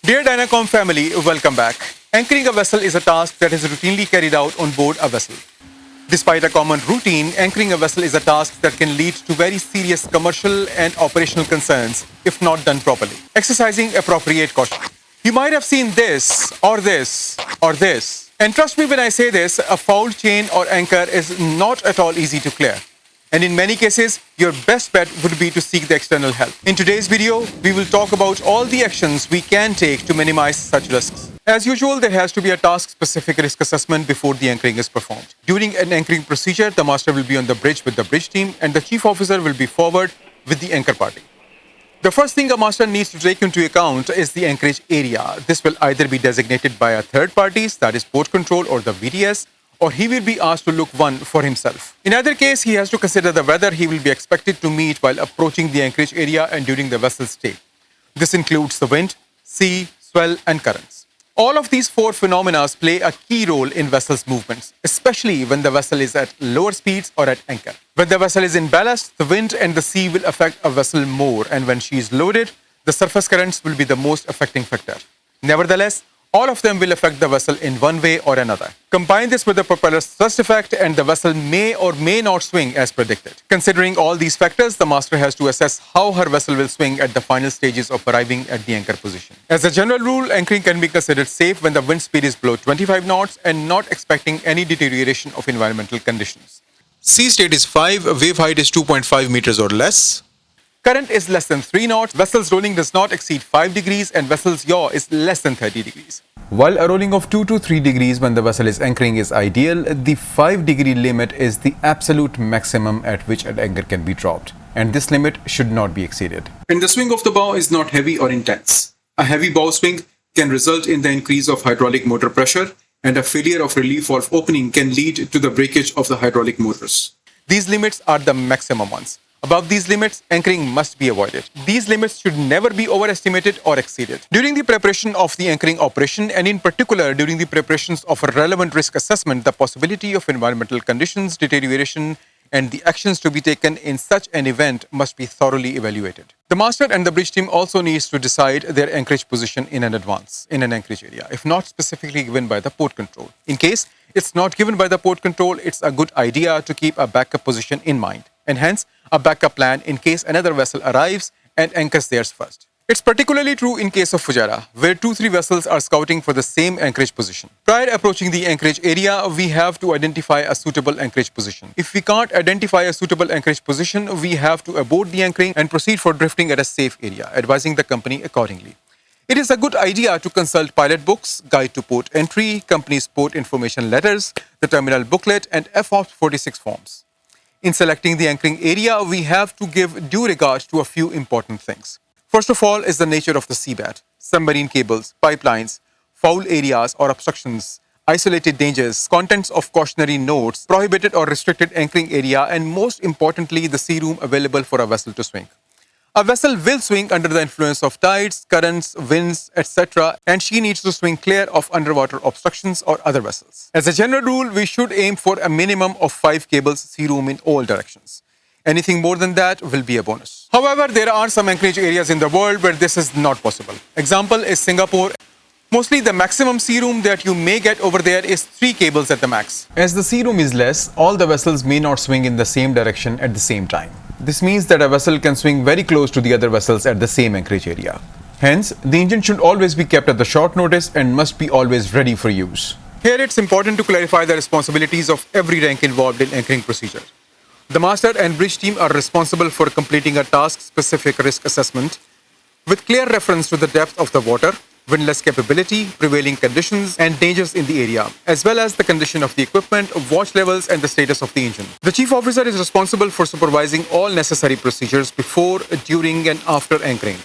Dear Dynacom family, welcome back. Anchoring a vessel is a task that is routinely carried out on board a vessel. Despite a common routine, anchoring a vessel is a task that can lead to very serious commercial and operational concerns if not done properly. Exercising appropriate caution. You might have seen this, or this, or this. And trust me when I say this, a fouled chain or anchor is not at all easy to clear. And in many cases, your best bet would be to seek the external help. In today's video, we will talk about all the actions we can take to minimize such risks. As usual, there has to be a task-specific risk assessment before the anchoring is performed. During an anchoring procedure, the master will be on the bridge with the bridge team and the chief officer will be forward with the anchor party. The first thing a master needs to take into account is the anchorage area. This will either be designated by a third party, that is port control or the VDS, or he will be asked to look one for himself. In either case, he has to consider the weather he will be expected to meet while approaching the anchorage area and during the vessel's stay. This includes the wind, sea, swell, and currents. All of these four phenomena play a key role in vessel's movements, especially when the vessel is at lower speeds or at anchor. When the vessel is in ballast, the wind and the sea will affect a vessel more, and when she is loaded, the surface currents will be the most affecting factor. Nevertheless, all of them will affect the vessel in one way or another. Combine this with the propeller's thrust effect and the vessel may or may not swing as predicted. Considering all these factors, the master has to assess how her vessel will swing at the final stages of arriving at the anchor position. As a general rule, anchoring can be considered safe when the wind speed is below 25 knots and not expecting any deterioration of environmental conditions. Sea state is 5, wave height is 2.5 meters or less. Current is less than 3 knots, vessel's rolling does not exceed 5 degrees and vessel's yaw is less than 30 degrees. While a rolling of 2 to 3 degrees when the vessel is anchoring is ideal, the 5-degree limit is the absolute maximum at which an anchor can be dropped, and this limit should not be exceeded. And the swing of the bow is not heavy or intense. A heavy bow swing can result in the increase of hydraulic motor pressure, and a failure of relief valve opening can lead to the breakage of the hydraulic motors. These limits are the maximum ones. Above these limits, anchoring must be avoided. These limits should never be overestimated or exceeded. During the preparation of the anchoring operation, and in particular during the preparations of a relevant risk assessment, the possibility of environmental conditions, deterioration, and the actions to be taken in such an event must be thoroughly evaluated. The master and the bridge team also needs to decide their anchorage position in advance in an anchorage area, if not specifically given by the port control. In case it's not given by the port control, it's a good idea to keep a backup position in mind, and hence a backup plan in case another vessel arrives and anchors theirs first. It's particularly true in case of Fujairah, where 2-3 vessels are scouting for the same anchorage position. Prior approaching the anchorage area, we have to identify a suitable anchorage position. If we can't identify a suitable anchorage position, we have to abort the anchoring and proceed for drifting at a safe area, advising the company accordingly. It is a good idea to consult pilot books, guide to port entry, company's port information letters, the terminal booklet, and FOPS 46 forms. In selecting the anchoring area, we have to give due regard to a few important things. First of all is the nature of the seabed, submarine cables, pipelines, foul areas or obstructions, isolated dangers, contents of cautionary notes, prohibited or restricted anchoring area, and most importantly, the sea room available for a vessel to swing. A vessel will swing under the influence of tides, currents, winds, etc., and she needs to swing clear of underwater obstructions or other vessels. As a general rule, we should aim for a minimum of 5 cables sea room in all directions. Anything more than that will be a bonus. However, there are some anchorage areas in the world where this is not possible. Example is Singapore. Mostly the maximum sea room that you may get over there is 3 cables at the max. As the sea room is less, all the vessels may not swing in the same direction at the same time. This means that a vessel can swing very close to the other vessels at the same anchorage area. Hence, the engine should always be kept at the short notice and must be always ready for use. Here it's important to clarify the responsibilities of every rank involved in anchoring procedure. The master and bridge team are responsible for completing a task-specific risk assessment with clear reference to the depth of the water, windlass capability, prevailing conditions, and dangers in the area, as well as the condition of the equipment, watch levels, and the status of the engine. The chief officer is responsible for supervising all necessary procedures before, during, and after anchoring,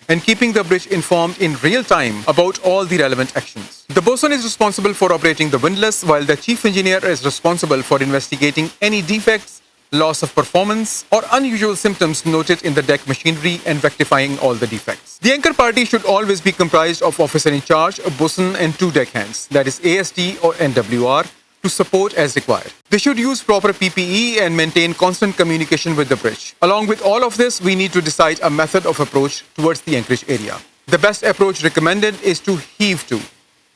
and keeping the bridge informed in real time about all the relevant actions. The bosun is responsible for operating the windlass, while the chief engineer is responsible for investigating any defects, loss of performance, or unusual symptoms noted in the deck machinery and rectifying all the defects. The anchor party should always be comprised of officer in charge, a bosun, and 2 deckhands, that is AST or NWR, to support as required. They should use proper PPE and maintain constant communication with the bridge. Along with all of this, we need to decide a method of approach towards the anchorage area. The best approach recommended is to heave to.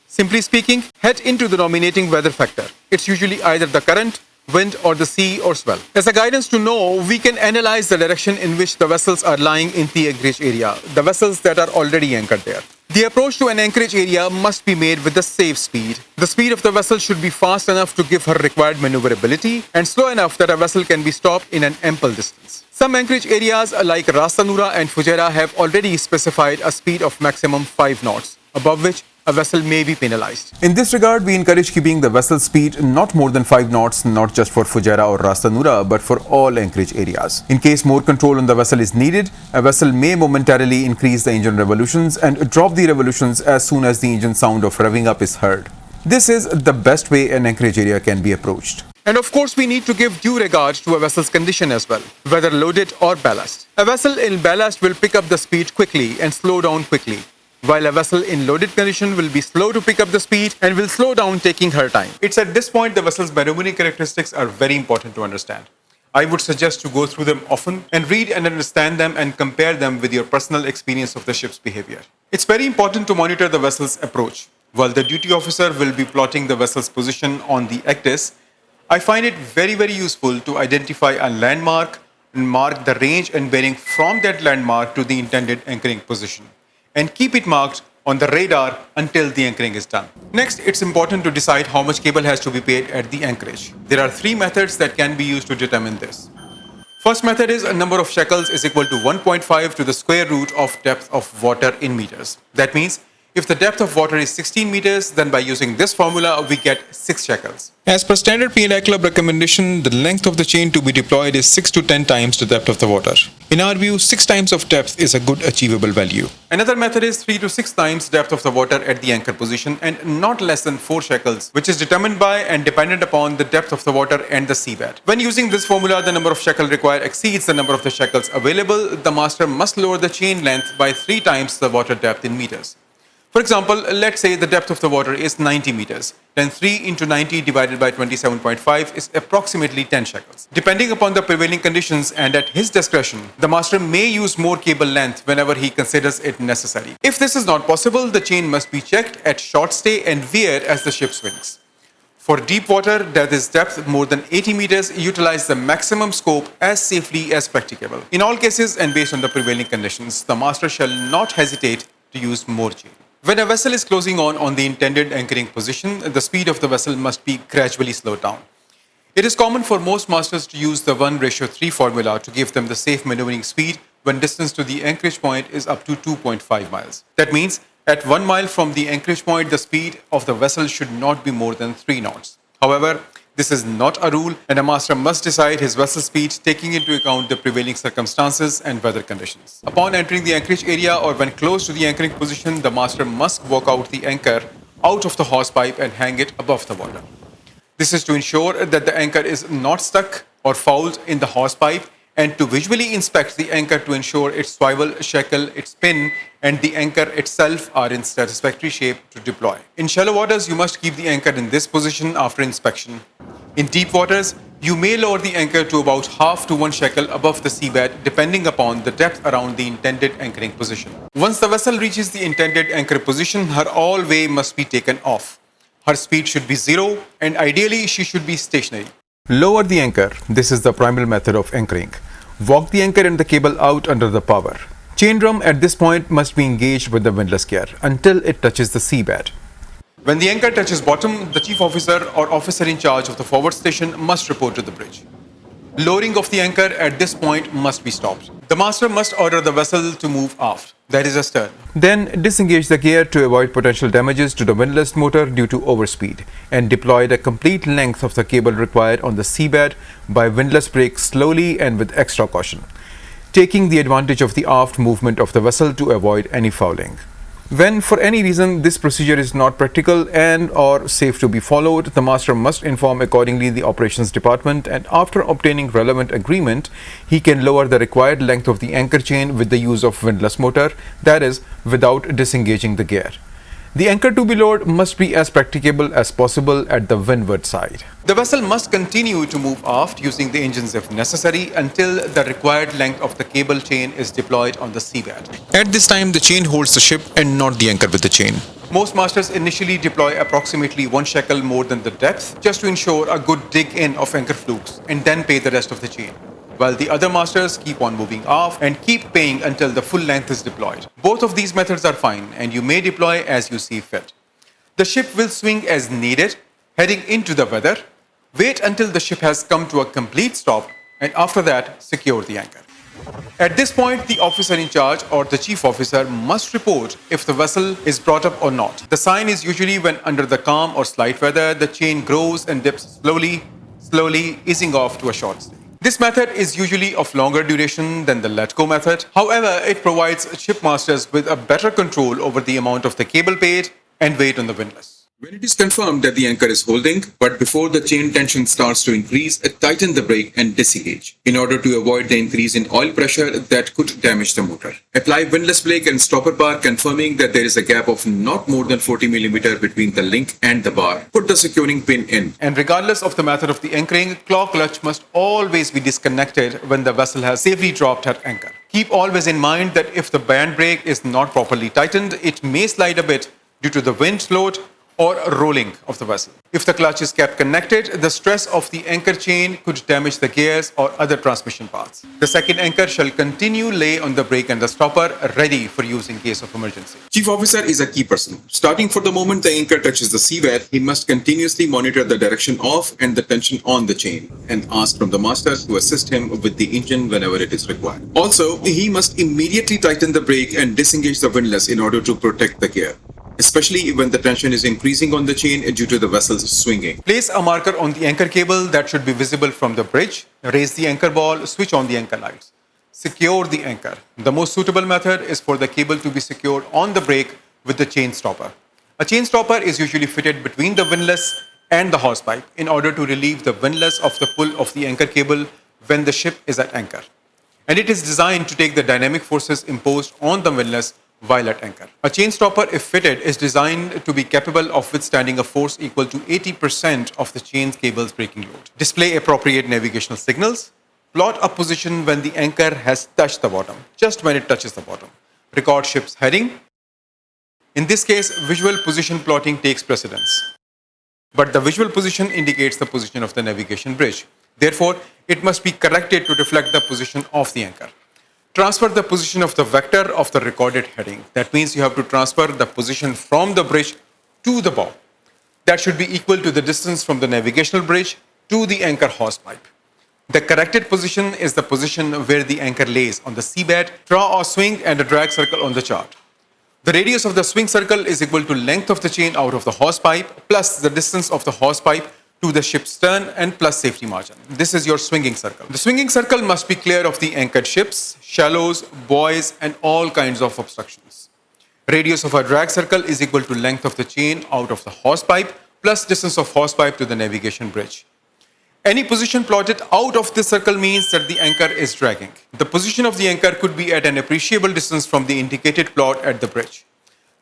Simply speaking, head into the dominating weather factor. It's usually either the current, wind, or the sea or swell. As a guidance to know, we can analyze the direction in which the vessels are lying in the anchorage area, the vessels that are already anchored there. The approach to an anchorage area must be made with the safe speed. The speed of the vessel should be fast enough to give her required maneuverability and slow enough that a vessel can be stopped in an ample distance. Some anchorage areas like Ras Tanura and Fujairah have already specified a speed of maximum 5 knots, above which a vessel may be penalized. In this regard, we encourage keeping the vessel speed not more than 5 knots, not just for Fujairah or Ras Tanura, but for all anchorage areas. In case more control on the vessel is needed, a vessel may momentarily increase the engine revolutions and drop the revolutions as soon as the engine sound of revving up is heard. This is the best way an anchorage area can be approached. And of course, we need to give due regard to a vessel's condition as well, whether loaded or ballast. A vessel in ballast will pick up the speed quickly and slow down quickly, while a vessel in loaded condition will be slow to pick up the speed and will slow down taking her time. It's at this point the vessel's maneuvering characteristics are very important to understand. I would suggest to go through them often and read and understand them and compare them with your personal experience of the ship's behavior. It's very important to monitor the vessel's approach. While the duty officer will be plotting the vessel's position on the ACTIS, I find it very useful to identify a landmark and mark the range and bearing from that landmark to the intended anchoring position, and keep it marked on the radar until the anchoring is done. Next, it's important to decide how much cable has to be paid at the anchorage. There are 3 methods that can be used to determine this. First method is a number of shekels is equal to 1.5 to the square root of depth of water in meters. That means if the depth of water is 16 meters, then by using this formula, we get 6 shekels. As per standard P&I Club recommendation, the length of the chain to be deployed is 6 to 10 times the depth of the water. In our view, 6 times of depth is a good achievable value. Another method is 3 to 6 times depth of the water at the anchor position and not less than 4 shekels, which is determined by and dependent upon the depth of the water and the seabed. When using this formula, the number of shekels required exceeds the number of the shekels available. The master must lower the chain length by 3 times the water depth in meters. For example, let's say the depth of the water is 90 meters. Then 3 into 90 divided by 27.5 is approximately 10 shekels. Depending upon the prevailing conditions and at his discretion, the master may use more cable length whenever he considers it necessary. If this is not possible, the chain must be checked at short stay and wear as the ship swings. For deep water, that is depth more than 80 meters, utilize the maximum scope as safely as practicable. In all cases and based on the prevailing conditions, the master shall not hesitate to use more chain. When a vessel is closing on the intended anchoring position, the speed of the vessel must be gradually slowed down. It is common for most masters to use the 1:3 formula to give them the safe maneuvering speed when distance to the anchorage point is up to 2.5 miles. That means at 1 mile from the anchorage point, the speed of the vessel should not be more than 3 knots. However, this is not a rule, and a master must decide his vessel speed taking into account the prevailing circumstances and weather conditions. Upon entering the anchorage area or when close to the anchoring position, the master must walk out the anchor out of the hawse-pipe and hang it above the water. This is to ensure that the anchor is not stuck or fouled in the hawse-pipe, and to visually inspect the anchor to ensure its swivel, shekel, its pin, and the anchor itself are in satisfactory shape to deploy. In shallow waters, you must keep the anchor in this position after inspection. In deep waters, you may lower the anchor to about half to 1 shekel above the seabed, depending upon the depth around the intended anchoring position. Once the vessel reaches the intended anchor position, her all way must be taken off. Her speed should be 0, and ideally she should be stationary. Lower the anchor. This is the primary method of anchoring. Walk the anchor and the cable out under the power. Chain drum at this point must be engaged with the windlass gear until it touches the seabed. When the anchor touches bottom, the chief officer or officer in charge of the forward station must report to the bridge. Lowering of the anchor at this point must be stopped. The master must order the vessel to move aft, that is astern. Then disengage the gear to avoid potential damages to the windlass motor due to overspeed, and deploy the complete length of the cable required on the seabed by windlass brake slowly and with extra caution, taking the advantage of the aft movement of the vessel to avoid any fouling. When for any reason this procedure is not practical and or safe to be followed, the master must inform accordingly the operations department, and after obtaining relevant agreement, he can lower the required length of the anchor chain with the use of windlass motor, that is, without disengaging the gear. The anchor to be lowered must be as practicable as possible at the windward side. The vessel must continue to move aft using the engines if necessary until the required length of the cable chain is deployed on the seabed. At this time, the chain holds the ship and not the anchor with the chain. Most masters initially deploy approximately 1 shekel more than the depth just to ensure a good dig in of anchor flukes and then pay the rest of the chain, while the other masters keep on moving off and keep paying until the full length is deployed. Both of these methods are fine and you may deploy as you see fit. The ship will swing as needed, heading into the weather. Wait until the ship has come to a complete stop and after that, secure the anchor. At this point, the officer in charge or the chief officer must report if the vessel is brought up or not. The sign is usually when under the calm or slight weather, the chain grows and dips slowly easing off to a short stay. This method is usually of longer duration than the let-go method. However, it provides shipmasters with a better control over the amount of the cable paid and weight on the windlass. When it is confirmed that the anchor is holding, but before the chain tension starts to increase, tighten the brake and disengage in order to avoid the increase in oil pressure that could damage the motor. Apply windlass brake and stopper bar, confirming that there is a gap of not more than 40 mm between the link and the bar. Put the securing pin in. And regardless of the method of the anchoring, claw clutch must always be disconnected when the vessel has safely dropped her anchor. Keep always in mind that if the band brake is not properly tightened, it may slide a bit due to the wind load or rolling of the vessel. If the clutch is kept connected, the stress of the anchor chain could damage the gears or other transmission parts. The second anchor shall continue lay on the brake and the stopper, ready for use in case of emergency. Chief officer is a key person. Starting from the moment the anchor touches the seabed, he must continuously monitor the direction of and the tension on the chain and ask from the master to assist him with the engine whenever it is required. Also, he must immediately tighten the brake and disengage the windlass in order to protect the gear, especially when the tension is increasing on the chain due to the vessel's swinging. Place a marker on the anchor cable that should be visible from the bridge. Raise the anchor ball, switch on the anchor lights. Secure the anchor. The most suitable method is for the cable to be secured on the brake with the chain stopper. A chain stopper is usually fitted between the windlass and the hawsepipe in order to relieve the windlass of the pull of the anchor cable when the ship is at anchor. And it is designed to take the dynamic forces imposed on the windlass while at anchor. A chain stopper, if fitted, is designed to be capable of withstanding a force equal to 80% of the chain cable's braking load. Display appropriate navigational signals. Plot a position when the anchor has touched the bottom, just when it touches the bottom. Record ship's heading. In this case, visual position plotting takes precedence, but the visual position indicates the position of the navigation bridge. Therefore, it must be corrected to reflect the position of the anchor. Transfer the position of the vector of the recorded heading. That means you have to transfer the position from the bridge to the bow. That should be equal to the distance from the navigational bridge to the anchor hawsepipe. The corrected position is the position where the anchor lays on the seabed. Draw a swing and a drag circle on the chart. The radius of the swing circle is equal to length of the chain out of the hawsepipe plus the distance of the hawsepipe to the ship's stern and plus safety margin. This is your swinging circle. The swinging circle must be clear of the anchored ships, shallows, buoys, and all kinds of obstructions. Radius of a drag circle is equal to length of the chain out of the hawsepipe plus distance of hawsepipe to the navigation bridge. Any position plotted out of this circle means that the anchor is dragging. The position of the anchor could be at an appreciable distance from the indicated plot at the bridge.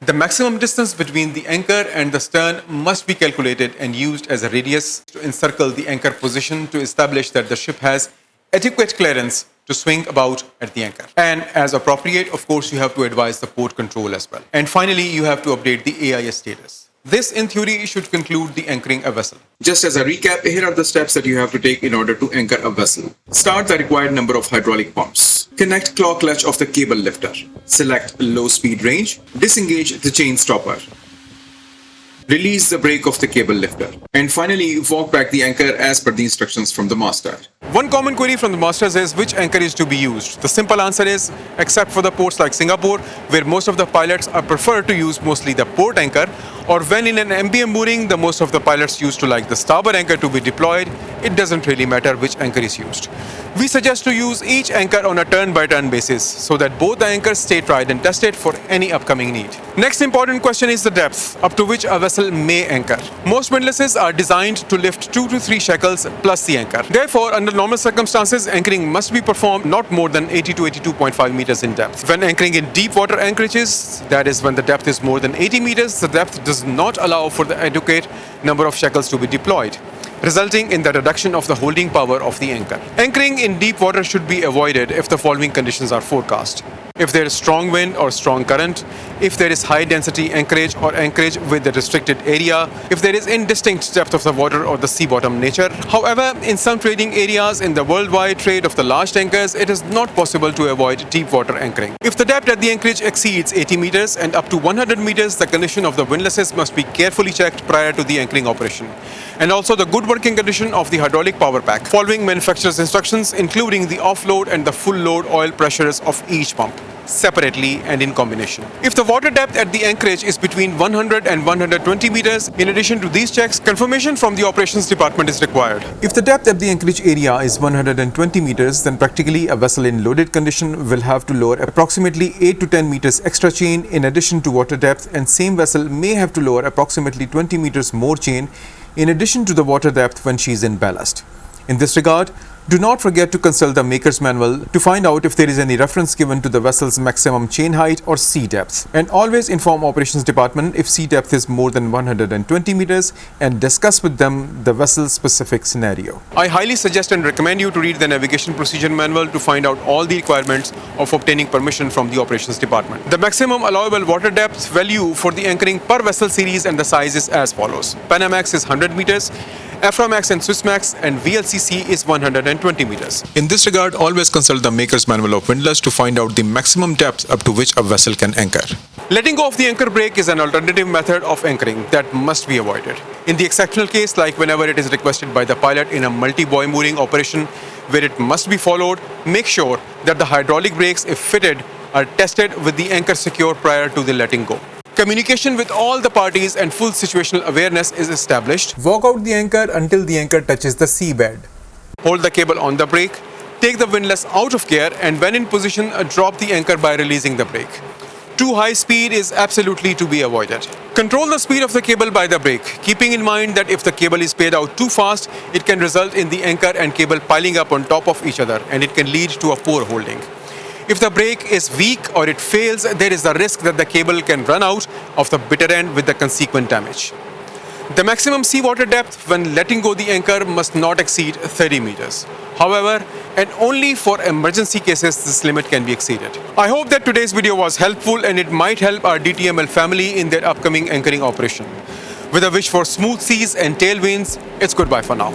The maximum distance between the anchor and the stern must be calculated and used as a radius to encircle the anchor position to establish that the ship has adequate clearance to swing about at the anchor. And as appropriate, of course, you have to advise the port control as well. And finally, you have to update the AIS status. This, in theory, should conclude the anchoring a vessel. Just as a recap, here are the steps that you have to take in order to anchor a vessel. Start the required number of hydraulic pumps. Connect claw clutch of the cable lifter. Select low speed range. Disengage the chain stopper. Release the brake of the cable lifter. And finally, walk back the anchor as per the instructions from the master. One common query from the masters is which anchor is to be used. The simple answer is, except for the ports like Singapore, where most of the pilots are preferred to use mostly the port anchor, or when in an MBM mooring, the most of the pilots used to like the starboard anchor to be deployed, it doesn't really matter which anchor is used. We suggest to use each anchor on a turn-by-turn basis so that both the anchors stay tried and tested for any upcoming need. Next important question is the depth up to which a vessel vessel may anchor. Most windlasses are designed to lift 2 to 3 shekels plus the anchor. Therefore, under normal circumstances, anchoring must be performed not more than 80 to 82.5 meters in depth. When anchoring in deep water anchorages, that is when the depth is more than 80 meters, the depth does not allow for the adequate number of shekels to be deployed, resulting in the reduction of the holding power of the anchor. Anchoring in deep water should be avoided if the following conditions are forecast: if there is strong wind or strong current, if there is high density anchorage or anchorage with a restricted area, if there is indistinct depth of the water or the sea bottom nature. However, in some trading areas in the worldwide trade of the large tankers, it is not possible to avoid deep water anchoring. If the depth at the anchorage exceeds 80 meters and up to 100 meters, the condition of the windlasses must be carefully checked prior to the anchoring operation, and also the good working condition of the hydraulic power pack, following manufacturer's instructions, including the offload and the full load oil pressures of each pump, separately and in combination. If the water depth at the anchorage is between 100 and 120 meters, in addition to these checks, confirmation from the operations department is required. If the depth at the anchorage area is 120 meters, then practically a vessel in loaded condition will have to lower approximately 8 to 10 meters extra chain in addition to water depth, and same vessel may have to lower approximately 20 meters more chain in addition to the water depth when she is in ballast. In this regard, do not forget to consult the maker's manual to find out if there is any reference given to the vessel's maximum chain height or sea depth. And always inform operations department if sea depth is more than 120 meters and discuss with them the vessel's specific scenario. I highly suggest and recommend you to read the navigation procedure manual to find out all the requirements of obtaining permission from the operations department. The maximum allowable water depth value for the anchoring per vessel series and the size is as follows: Panamax is 100 meters, Aframax and Swissmax, and VLCC is 120 meters. In this regard, always consult the maker's manual of windlass to find out the maximum depth up to which a vessel can anchor. Letting go of the anchor brake is an alternative method of anchoring that must be avoided. In the exceptional case, like whenever it is requested by the pilot in a multi-buoy mooring operation where it must be followed, make sure that the hydraulic brakes, if fitted, are tested with the anchor secure prior to the letting go. Communication with all the parties and full situational awareness is established. Walk out the anchor until the anchor touches the seabed. Hold the cable on the brake, take the windlass out of gear, and when in position, drop the anchor by releasing the brake. Too high speed is absolutely to be avoided. Control the speed of the cable by the brake, keeping in mind that if the cable is paid out too fast, it can result in the anchor and cable piling up on top of each other, and it can lead to a poor holding. If the brake is weak or it fails, there is the risk that the cable can run out of the bitter end with the consequent damage. The maximum seawater depth when letting go the anchor must not exceed 30 meters. However, and only for emergency cases, this limit can be exceeded. I hope that today's video was helpful and it might help our DTML family in their upcoming anchoring operation. With a wish for smooth seas and tailwinds, it's goodbye for now.